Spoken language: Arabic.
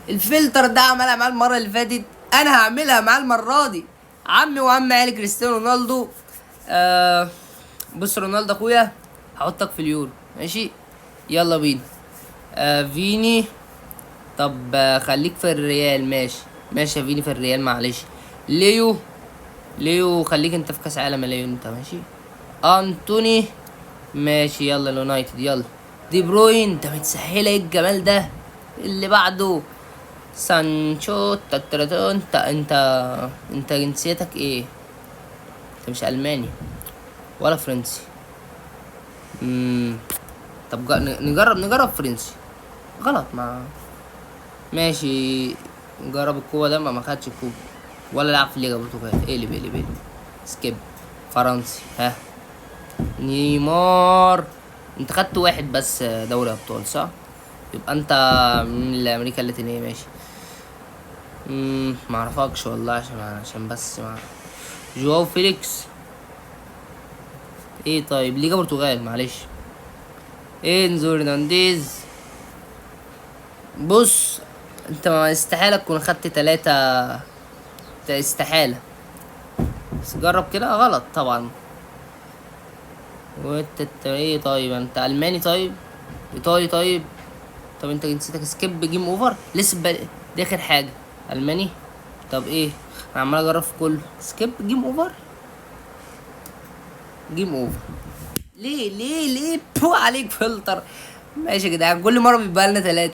الفلتر ده عملها معاه المره اللي فاتت، انا هعملها معاه المره دي. عمي وعم عيالي كريستيانو رونالدو. بص رونالدو اخويا، هحطك في اليورو ماشي. يلا بينا. فيني. طب خليك في الريال، ماشي ماشي يا فيني في الريال معلش. ليو. ليو خليك انت في كاس عالم يا ليو انت ماشي. انتوني. ماشي يلا اليونايتد يلا. دي بروين، انت متسهله ايه الجمال ده. اللي بعده سانشو. انت جنسيتك ايه؟ انت مش الماني ولا فرنسي. طب نجرب فرنسي. غلط ما. ماشي. نجرب الكوبا ده ما خدش الكوبا ولا لعب في الليجا البرتغال. اقلب. سكيب. فرنسي ها. نيمار. انت خدت واحد بس دوري ابطال صح؟ يبقى انت من امريكا اللاتينيه ماشي. معرفكش والله عشان بس ما. جواو فيليكس. ايه طيب ليجا برتغال معلش. انزو هرنانديز. بص انت ما استحالة تكون خدت تلاتة. استحالة. بس جرب كده غلط طبعا. وانت ايه طيب انت الماني طيب. ايطالي طيب. طب انت جنسيتك سكيب جيم اوفر لسه دي اخر حاجة. الماني. طب ايه. انا عمال اجرب في كله سكيب جيم اوفر. جيم اوفر. ليه بو عليك فلتر. ماشي يا جدعان كل مرة بيبقى لنا تلاتة.